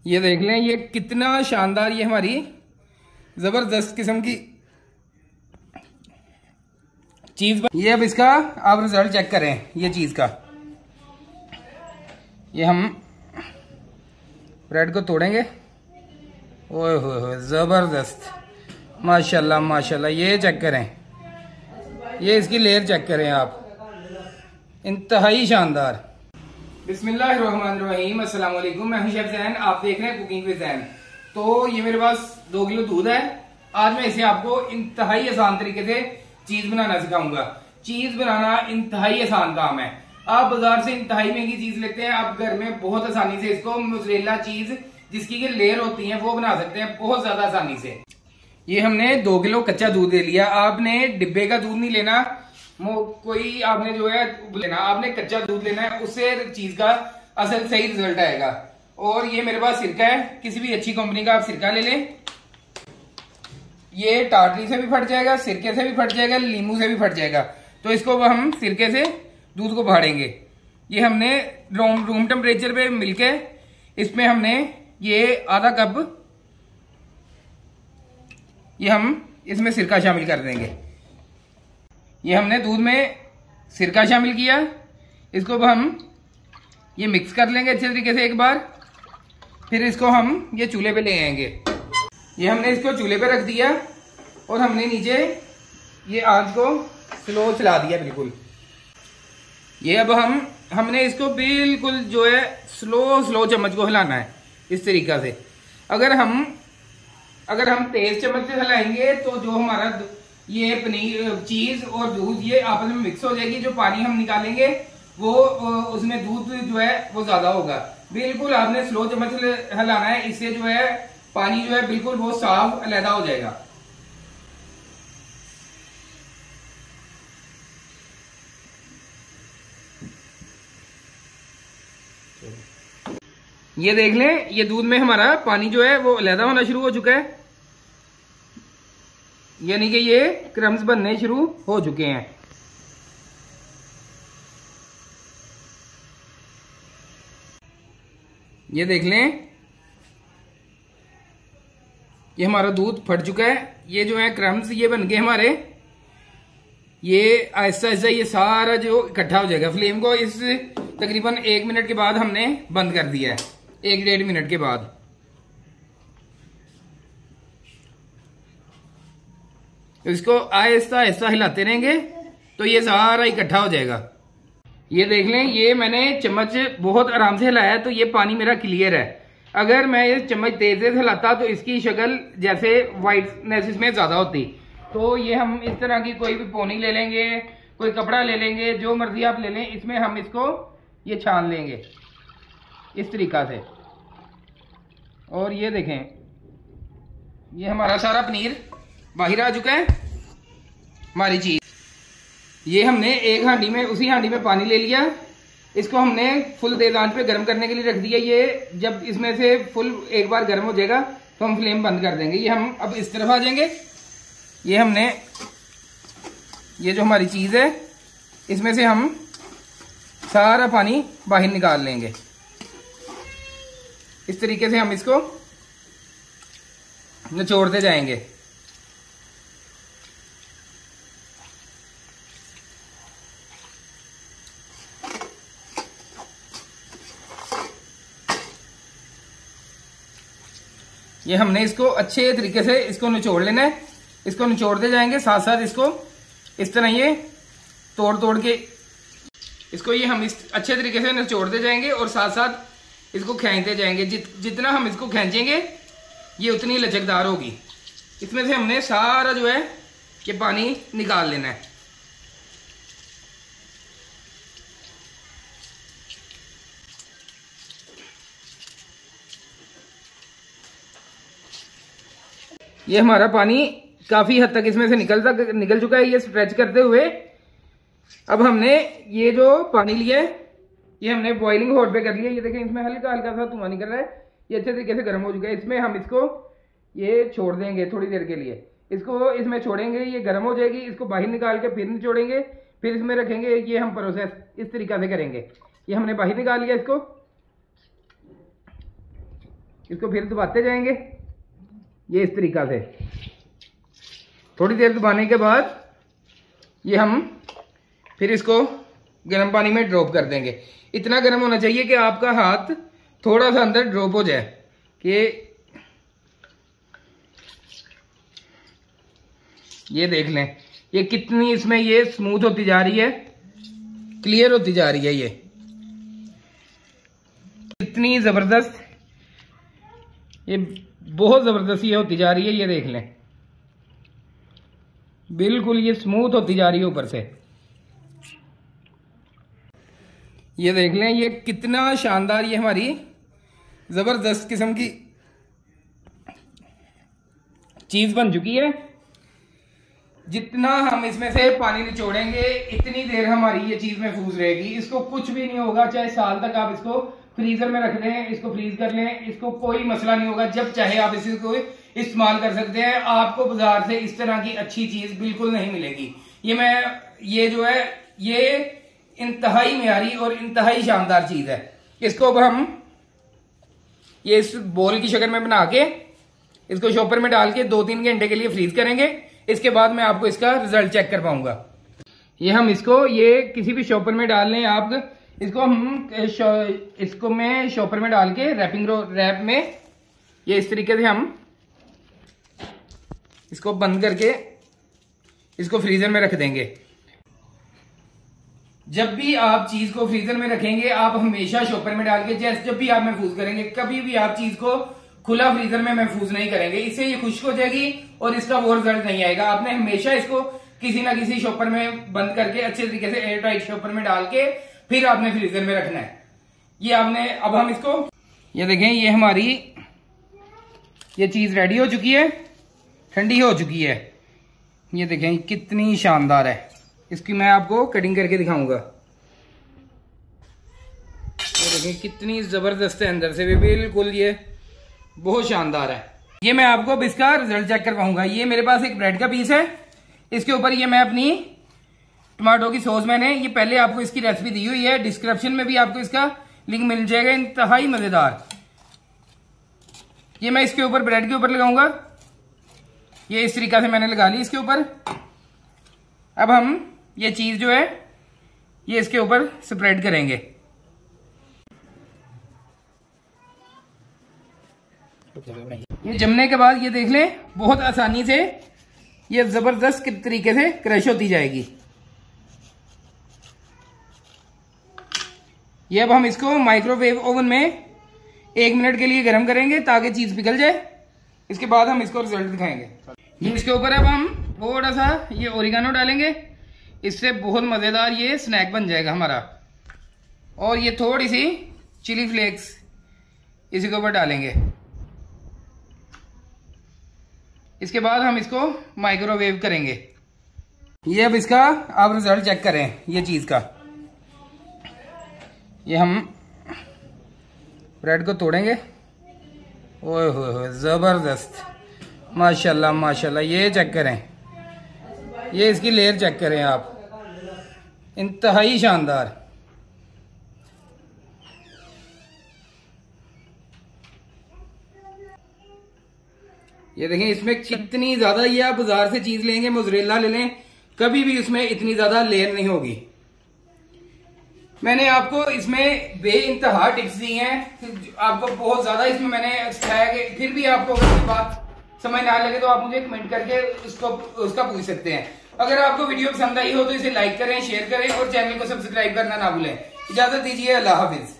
ये देख लें, ये कितना शानदार, ये हमारी जबरदस्त किस्म की चीज। ये अब इसका आप रिजल्ट चेक करें, ये चीज का। ये हम ब्रेड को तोड़ेंगे। ओए हो जबरदस्त, माशाल्लाह माशाल्लाह। ये चेक करें, ये इसकी लेयर चेक करें आप, इंतहाई शानदार। बिस्मिल्लाहिर्रहमानिर्रहीम, अस्सलाम वालेकुम। मैं हूं शेफ ज़ैन, आप देख रहे हैं कुकिंग विद ज़ैन। तो ये मेरे पास 2 किलो दूध है। आज मैं इसे आपको इंतहाई आसान तरीके से चीज बनाना सिखाऊंगा। चीज बनाना इंतहाई आसान काम है। आप बाजार से इंतहाई महंगी चीज लेते हैं, आप घर में बहुत आसानी से इसको मोज़रेला चीज जिसकी के लेयर होती है वो बना सकते हैं बहुत ज्यादा आसानी से। ये हमने 2 किलो कच्चा दूध ले लिया। आपने डिब्बे का दूध नहीं लेना, कोई आपने जो है लेना, आपने कच्चा दूध लेना है, उससे चीज का असल सही रिजल्ट आएगा। और ये मेरे पास सिरका है, किसी भी अच्छी कंपनी का आप सिरका ले लें। ये टाटरी से भी फट जाएगा, सिरके से भी फट जाएगा, नींबू से भी फट जाएगा। तो इसको हम सिरके से दूध को फाड़ेंगे। ये हमने रूम टेम्परेचर पे मिलके इसमें हमने ये आधा कप ये हम इसमें सिरका शामिल कर देंगे। ये हमने दूध में सिरका शामिल किया, इसको अब हम ये मिक्स कर लेंगे अच्छे तरीके से एक बार। फिर इसको हम ये चूल्हे पे ले आएंगे। ये हमने इसको चूल्हे पे रख दिया और हमने नीचे ये आंच को स्लो चला दिया बिल्कुल। ये अब हमने इसको बिल्कुल जो है स्लो चम्मच को हिलाना है इस तरीका से। अगर हम तेज चम्मच से हिलाएंगे तो जो हमारा ये पनीर, चीज और दूध ये आपस में मिक्स हो जाएगी। जो पानी हम निकालेंगे वो उसमें दूध जो है वो ज्यादा होगा। बिल्कुल आपने स्लो चम्मच हिलाना है, इससे जो है पानी जो है बिल्कुल वो साफ अलग हो जाएगा। ये देख लें, ये दूध में हमारा पानी जो है वो अलग होना शुरू हो चुका है, यानी कि ये क्रम्स बनने शुरू हो चुके हैं। ये देख लें, ये हमारा दूध फट चुका है। ये जो है क्रम्स ये बन गए हमारे। ये आहिस्ता आहिस्ता ये सारा जो इकट्ठा हो जाएगा। फ्लेम को इस तकरीबन 1 मिनट के बाद हमने बंद कर दिया है, 1-1.5 मिनट के बाद। इसको आहिस्ता आहिस्ता हिलाते रहेंगे तो ये सारा इकट्ठा हो जाएगा। ये देख लें, ये मैंने चम्मच बहुत आराम से हिलाया तो ये पानी मेरा क्लियर है। अगर मैं ये चम्मच तेज से हिलाता तो इसकी शक्ल जैसे वाइटनेस इसमें ज्यादा होती। तो ये हम इस तरह की कोई भी पोनी ले लेंगे, कोई कपड़ा ले लेंगे, जो मर्जी आप ले लें, इसमें हम इसको ये छान लेंगे इस तरीका से। और ये देखें, ये हमारा सारा पनीर बाहर आ चुका है हमारी चीज। ये हमने एक हांडी में, उसी हांडी में पानी ले लिया, इसको हमने फुल तेज आंच पे गर्म करने के लिए रख दिया। ये जब इसमें से फुल एक बार गर्म हो जाएगा तो हम फ्लेम बंद कर देंगे। ये हम अब इस तरफ आ जाएंगे। ये हमने ये जो हमारी चीज है इसमें से हम सारा पानी बाहर निकाल लेंगे। इस तरीके से हम इसको निचोड़ते जाएंगे। ये हमने इसको अच्छे तरीके से इसको निचोड़ लेना है। इसको निचोड़ते जाएंगे, साथ साथ इसको इस तरह ये तोड़ के इसको ये हम इस अच्छे तरीके से निचोड़ते जाएंगे और साथ साथ इसको खींचते जाएंगे। जितना हम इसको खींचेंगे ये उतनी लचकदार होगी। इसमें से हमने सारा जो है ये पानी निकाल लेना है। ये हमारा पानी काफी हद तक इसमें से निकल चुका है, ये स्ट्रेच करते हुए। अब हमने ये जो पानी लिया है ये हमने बॉइलिंग हॉट पे कर लिया। ये देखें, इसमें हल्का हल्का सा धुआं निकल रहा है। ये अच्छे तरीके से गर्म हो चुका है। इसमें हम इसको ये छोड़ देंगे थोड़ी देर के लिए। इसको इसमें छोड़ेंगे, ये गर्म हो जाएगी। इसको बाहर निकाल के फिर निचोड़ेंगे, फिर इसमें रखेंगे। ये हम प्रोसेस इस तरीका से करेंगे। ये हमने बाहर निकाल लिया इसको। इसको फिर दबाते जाएंगे ये इस तरीका से। थोड़ी देर दबाने के बाद ये हम फिर इसको गर्म पानी में ड्रॉप कर देंगे। इतना गर्म होना चाहिए कि आपका हाथ थोड़ा सा अंदर ड्रॉप हो जाए कि ये देख लें ये कितनी इसमें ये स्मूथ होती जा रही है, क्लियर होती जा रही है। ये कितनी जबरदस्त, ये बहुत जबरदस्त ये होती जा रही है। ये देख लें बिल्कुल ये स्मूथ होती जा रही है ऊपर से। ये देख लें ये कितना शानदार ये हमारी जबरदस्त किस्म की चीज बन चुकी है। जितना हम इसमें से पानी निचोड़ेंगे इतनी देर हमारी ये चीज महफूज रहेगी। इसको कुछ भी नहीं होगा, चाहे साल तक आप इसको फ्रीजर में रख दें, इसको फ्रीज कर लें, इसको कोई मसला नहीं होगा। जब चाहे आप इसको इस्तेमाल कर सकते हैं। आपको बाजार से इस तरह की अच्छी चीज बिल्कुल नहीं मिलेगी। ये जो है ये इंतहाई म्यारी और इंतहाई शानदार चीज है। इसको अब हम ये इस बॉल की शक्ल में बना के इसको शॉपर में डाल के 2-3 घंटे के लिए फ्रीज करेंगे। इसके बाद मैं आपको इसका रिजल्ट चेक कर पाऊंगा। ये हम इसको ये किसी भी शॉपर में डाल लें आप, इसको मैं शॉपर में डाल के रैप में ये इस तरीके से हम इसको बंद करके इसको फ्रीजर में रख देंगे। जब भी आप चीज को फ्रीजर में रखेंगे आप हमेशा शॉपर में डाल के जब भी आप महफूज करेंगे, कभी भी आप चीज को खुला फ्रीजर में महफूज नहीं करेंगे। इससे ये खुश्क हो जाएगी और इसका वो रिजल्ट नहीं आएगा। आपने हमेशा इसको किसी ना किसी शॉपर में बंद करके अच्छे तरीके से एयर टाइट शॉपर में डाल के फिर आपने फ्रीजर में रखना है। ये आपने अब हम इसको ये देखें ये हमारी ये चीज रेडी हो चुकी है, ठंडी हो चुकी है। ये देखें कितनी शानदार है। इसकी मैं आपको कटिंग करके दिखाऊंगा। ये देखें कितनी जबरदस्त है, अंदर से भी बिल्कुल ये बहुत शानदार है। ये मैं आपको अब इसका रिजल्ट चेक करवाऊंगा। ये मेरे पास एक ब्रेड का पीस है, इसके ऊपर ये मैं अपनी टमाटो की सॉस मैंने ये पहले आपको इसकी रेसिपी दी हुई है, डिस्क्रिप्शन में भी आपको इसका लिंक मिल जाएगा। इंतहाई मजेदार ये मैं इसके ऊपर ब्रेड के ऊपर लगाऊंगा। ये इस तरीका से मैंने लगा ली इसके ऊपर। अब हम ये चीज जो है ये इसके ऊपर स्प्रेड करेंगे। ये जमने के बाद ये देख लें बहुत आसानी से ये जबरदस्त तरीके से क्रश होती जाएगी। ये अब हम इसको माइक्रोवेव ओवन में 1 मिनट के लिए गर्म करेंगे ताकि चीज पिघल जाए। इसके बाद हम इसको रिजल्ट दिखाएंगे। ये इसके ऊपर अब हम थोड़ा सा ये ओरिगानो डालेंगे, इससे बहुत मजेदार ये स्नैक बन जाएगा हमारा। और ये थोड़ी सी चिली फ्लेक्स इसी के ऊपर डालेंगे। इसके बाद हम इसको माइक्रोवेव करेंगे। ये अब इसका आप रिजल्ट चेक करें ये चीज का। ये हम ब्रेड को तोड़ेंगे। ओए होए जबरदस्त, माशाल्लाह माशाल्लाह। ये चेक करें, ये इसकी लेयर चेक करें आप, इंतहाई शानदार। ये देखें इसमें कितनी ज्यादा, ये आप बाजार से चीज लेंगे मोज़रेला ले लें, कभी भी उसमें इतनी ज्यादा लेयर नहीं होगी। मैंने आपको इसमें बेइंतहा टिप्स दी हैं, आपको बहुत ज्यादा इसमें मैंने सिखाया कि फिर भी आपको अगर कोई बात समझ ना लगे तो आप मुझे कमेंट करके उसका पूछ सकते हैं। अगर आपको वीडियो पसंद आई हो तो इसे लाइक करें, शेयर करें और चैनल को सब्सक्राइब करना ना भूलें। इजाजत दीजिए, अल्लाह हाफिज।